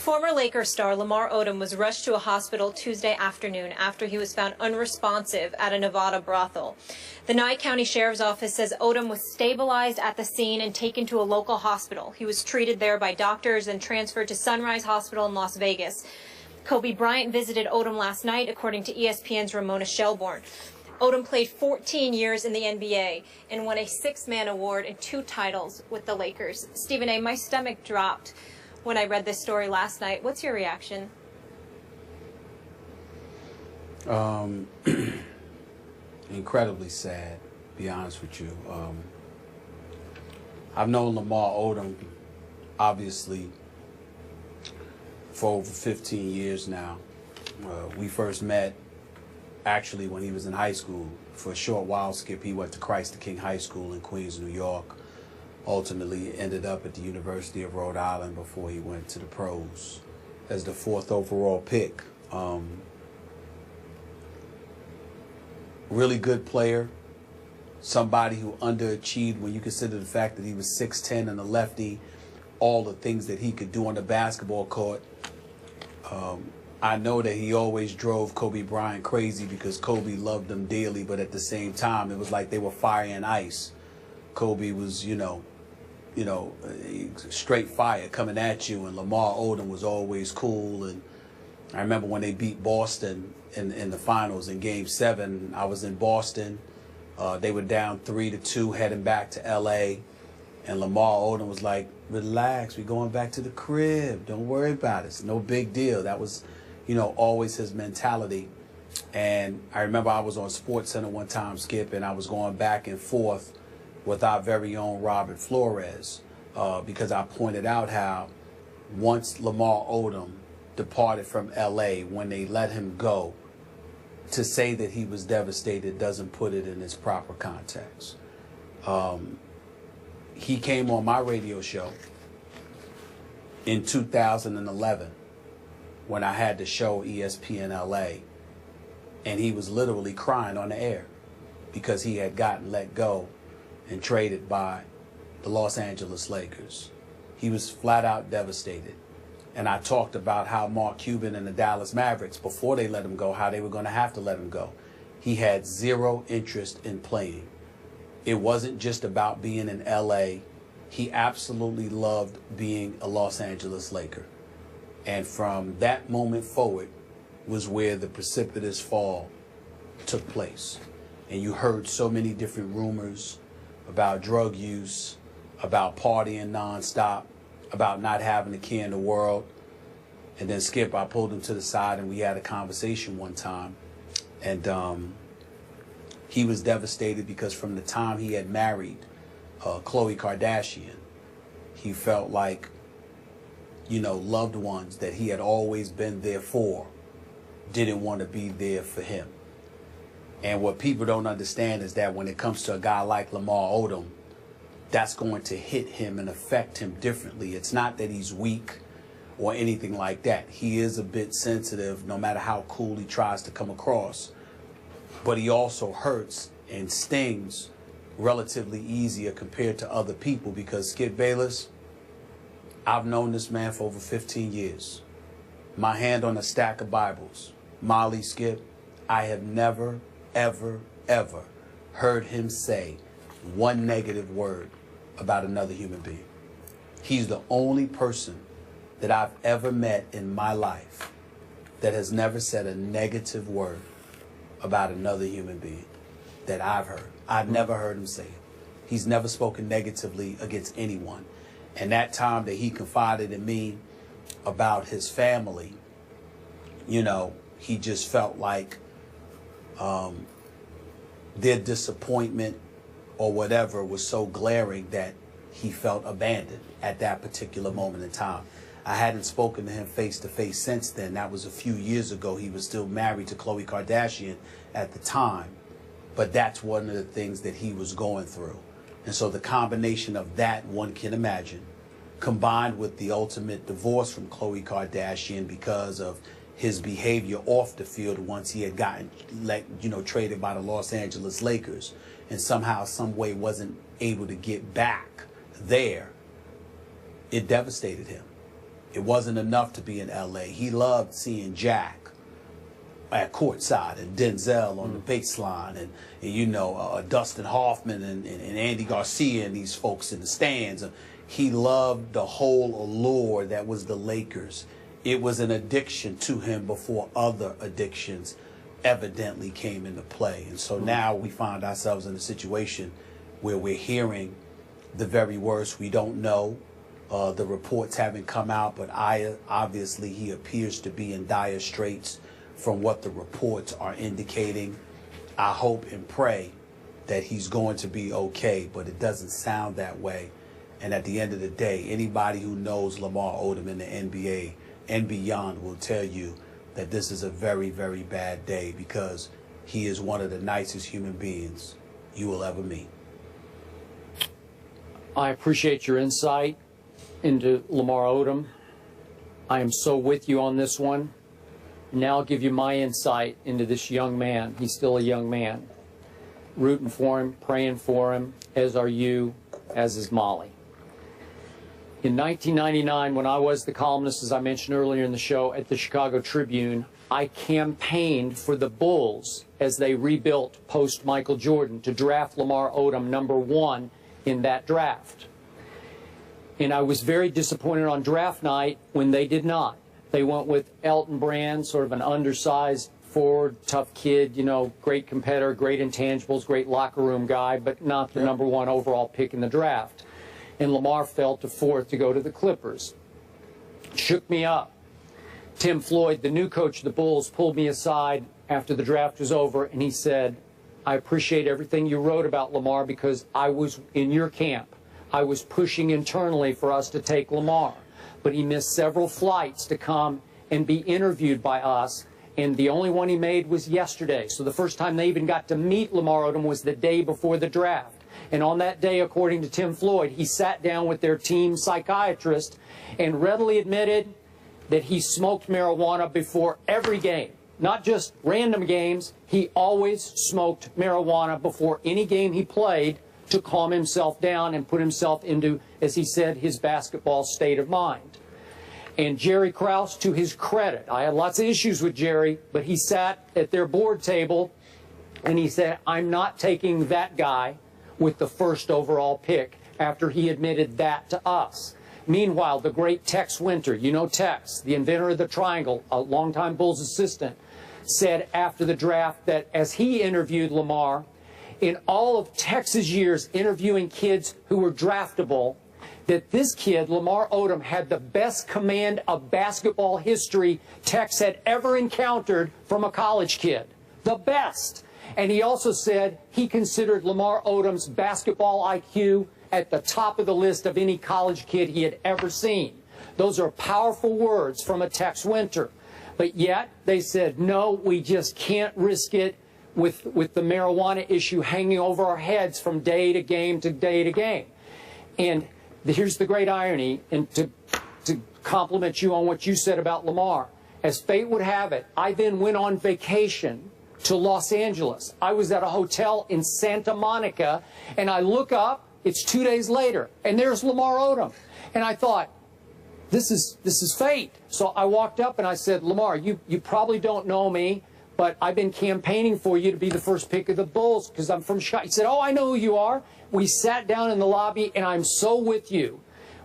Former Lakers star Lamar Odom was rushed to a hospital Tuesday afternoon after he was found unresponsive at a Nevada brothel. The Nye County Sheriff's Office says Odom was stabilized at the scene and taken to a local hospital. He was treated there by doctors and transferred to Sunrise Hospital in Las Vegas. Kobe Bryant visited Odom last night, according to ESPN's Ramona Shelbourne. Odom played 14 years in the NBA and won a six-man award and 2 titles with the Lakers. Stephen A., my stomach dropped when I read this story last night. What's your reaction? Incredibly sad, to be honest with you. I've known Lamar Odom, obviously, for over 15 years now. We first met, actually, when he was in high school. For a short while, Skip, he went to Christ the King High School in Queens, New York. Ultimately ended up at the University of Rhode Island before he went to the pros as the 4th overall pick. Really good player, somebody who underachieved when you consider the fact that he was 6'10" and a lefty, all the things that he could do on the basketball court. I know that he always drove Kobe Bryant crazy because Kobe loved him dearly, but at the same time, it was like they were fire and ice. Kobe was, you know, straight fire coming at you, and Lamar Odom was always cool. And I remember when they beat Boston in the finals in Game 7, I was in Boston. They were down 3-2 heading back to L.A., and Lamar Odom was like, relax, we're going back to the crib. Don't worry about it. It's no big deal. That was, always his mentality. And I remember I was on SportsCenter one time, Skip, and I was going back and forth with our very own Robert Flores, because I pointed out how once Lamar Odom departed from L.A., when they let him go, to say that he was devastated doesn't put it in its proper context. He came on my radio show in 2011 when I had the show ESPN LA, and he was literally crying on the air because he had gotten let go and traded by the Los Angeles Lakers. He was flat out devastated. And I talked about how Mark Cuban and the Dallas Mavericks, before they let him go, how they were going to have to let him go. He had zero interest in playing. It wasn't just about being in LA. He absolutely loved being a Los Angeles Laker. And from that moment forward was where the precipitous fall took place. And you heard so many different rumors about drug use, about partying nonstop, about not having a care in the world. And then, Skip, I pulled him to the side and we had a conversation one time. And he was devastated because from the time he had married Khloe Kardashian, he felt like, loved ones that he had always been there for didn't want to be there for him. And what people don't understand is that when it comes to a guy like Lamar Odom, that's going to hit him and affect him differently. It's not that he's weak or anything like that. He is a bit sensitive, no matter how cool he tries to come across. But he also hurts and stings relatively easier compared to other people because, Skip Bayless, I've known this man for over 15 years. My hand on a stack of Bibles. Molly, Skip, I have never, ever, ever heard him say one negative word about another human being. He's the only person that I've ever met in my life that has never said a negative word about another human being that I've heard. I've never heard him say it. He's never spoken negatively against anyone. And that time that he confided in me about his family, he just felt like their disappointment or whatever was so glaring that he felt abandoned at that particular moment in time. I hadn't spoken to him face to face since then. That was a few years ago. He was still married to Khloe Kardashian at the time. But that's one of the things that he was going through. And so the combination of that, one can imagine, combined with the ultimate divorce from Khloe Kardashian because of his behavior off the field once he had gotten traded by the Los Angeles Lakers and somehow, some way wasn't able to get back there, it devastated him. It wasn't enough to be in L.A. He loved seeing Jack at courtside and Denzel on the baseline and you know, Dustin Hoffman and Andy Garcia and these folks in the stands. He loved the whole allure that was the Lakers. It was an addiction to him before other addictions evidently came into play. And so now we find ourselves in a situation where we're hearing the very worst. We don't know. The reports haven't come out, but obviously he appears to be in dire straits from what the reports are indicating. I hope and pray that he's going to be okay, but it doesn't sound that way. And at the end of the day, anybody who knows Lamar Odom in the NBA and beyond will tell you that this is a very, very bad day because he is one of the nicest human beings you will ever meet. I appreciate your insight into Lamar Odom. I am so with you on this one. Now I'll give you my insight into this young man. He's still a young man. Rooting for him, praying for him, as are you, as is Molly. In 1999, when I was the columnist, as I mentioned earlier in the show, at the Chicago Tribune, I campaigned for the Bulls as they rebuilt post-Michael Jordan to draft Lamar Odom #1 in that draft. And I was very disappointed on draft night when they did not. They went with Elton Brand, sort of an undersized forward, tough kid, you know, great competitor, great intangibles, great locker room guy, but not the #1 overall pick in the draft. And Lamar fell to 4th to go to the Clippers. Shook me up. Tim Floyd, the new coach of the Bulls, pulled me aside after the draft was over, and he said, I appreciate everything you wrote about Lamar because I was in your camp. I was pushing internally for us to take Lamar. But he missed several flights to come and be interviewed by us, and the only one he made was yesterday. So the first time they even got to meet Lamar Odom was the day before the draft. And on that day, according to Tim Floyd, he sat down with their team psychiatrist and readily admitted that he smoked marijuana before every game. Not just random games, he always smoked marijuana before any game he played to calm himself down and put himself into, as he said, his basketball state of mind. And Jerry Krause, to his credit, I had lots of issues with Jerry, but he sat at their board table and he said, I'm not taking that guy with the 1st overall pick after he admitted that to us. Meanwhile, the great Tex Winter, you know Tex, the inventor of the triangle, a longtime Bulls assistant, said after the draft that as he interviewed Lamar, in all of Tex's years interviewing kids who were draftable, that this kid, Lamar Odom, had the best command of basketball history Tex had ever encountered from a college kid. The best. And he also said he considered Lamar Odom's basketball IQ at the top of the list of any college kid he had ever seen. Those are powerful words from a Tex Winter. But yet they said, no, we just can't risk it with the marijuana issue hanging over our heads from day to game to day to game. And here's the great irony, and to compliment you on what you said about Lamar. As fate would have it, I then went on vacation to Los Angeles. I was at a hotel in Santa Monica, and I look up, it's 2 days later, and there's Lamar Odom. And I thought, this is fate. So I walked up and I said, Lamar, you probably don't know me, but I've been campaigning for you to be the 1st pick of the Bulls because I'm from Chicago. He said, oh, I know who you are. We sat down in the lobby, and I'm so with you.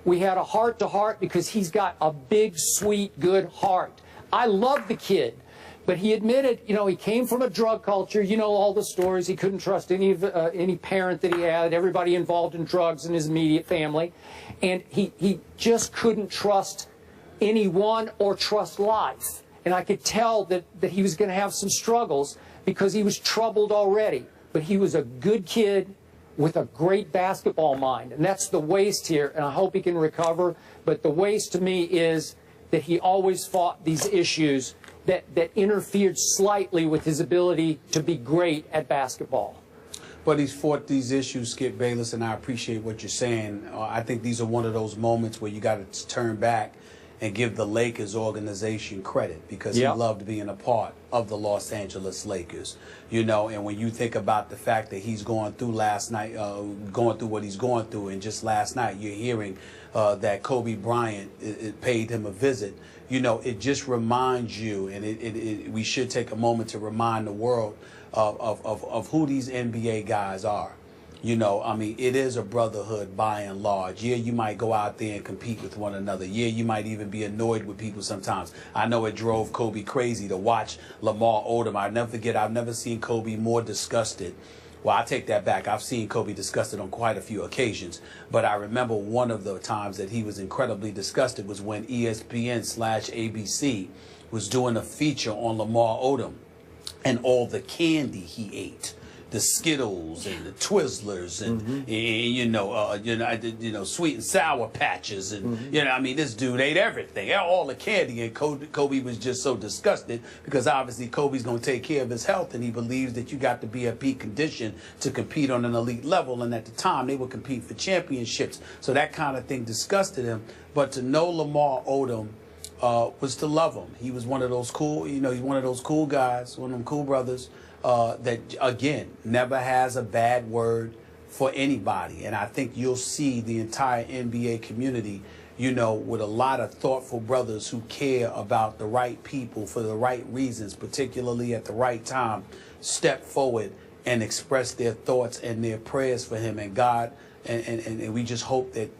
We had a heart-to-heart because he's got a big, sweet, good heart. I love the kid. But he admitted, you know, he came from a drug culture. You know all the stories. He couldn't trust any parent that he had, everybody involved in drugs in his immediate family. And he just couldn't trust anyone or trust life. And I could tell that he was going to have some struggles because he was troubled already. But he was a good kid with a great basketball mind. And that's the waste here, and I hope he can recover. But the waste to me is that he always fought these issues that interfered slightly with his ability to be great at basketball. But he's fought these issues, Skip Bayless, and I appreciate what you're saying. I think these are one of those moments where you got to turn back and give the Lakers organization credit, because Yep. he loved being a part of the Los Angeles Lakers. You know, and when you think about the fact that he's going through last night, going through what he's going through, and just last night you're hearing that Kobe Bryant it paid him a visit. You know, it just reminds you, and we should take a moment to remind the world of who these NBA guys are. You know, I mean, it is a brotherhood by and large. Yeah, you might go out there and compete with one another. Yeah, you might even be annoyed with people sometimes. I know it drove Kobe crazy to watch Lamar Odom. I'll never forget, I've never seen Kobe more disgusted. Well, I take that back. I've seen Kobe disgusted on quite a few occasions. But I remember one of the times that he was incredibly disgusted was when ESPN/ABC was doing a feature on Lamar Odom and all the candy he ate. The Skittles and the Twizzlers and, sweet and sour patches and I mean, this dude ate everything, all the candy, and Kobe was just so disgusted because obviously Kobe's going to take care of his health, and he believes that you got to be at peak condition to compete on an elite level, and at the time they would compete for championships, so that kind of thing disgusted him. But to know Lamar Odom was to love him. He was one of those cool, he's one of those cool guys, one of them cool brothers. That, again, never has a bad word for anybody. And I think you'll see the entire NBA community, with a lot of thoughtful brothers who care about the right people for the right reasons, particularly at the right time, step forward and express their thoughts and their prayers for him and God. And we just hope that,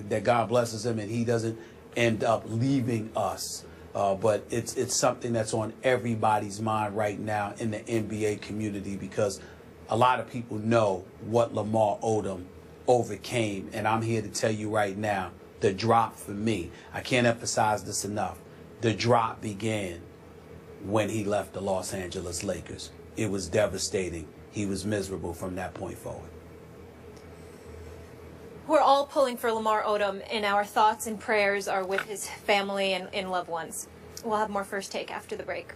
that God blesses him and he doesn't end up leaving us. But it's something that's on everybody's mind right now in the NBA community, because a lot of people know what Lamar Odom overcame. And I'm here to tell you right now, the drop for me, I can't emphasize this enough, the drop began when he left the Los Angeles Lakers. It was devastating. He was miserable from that point forward. We're all pulling for Lamar Odom, and our thoughts and prayers are with his family and loved ones. We'll have more First Take after the break.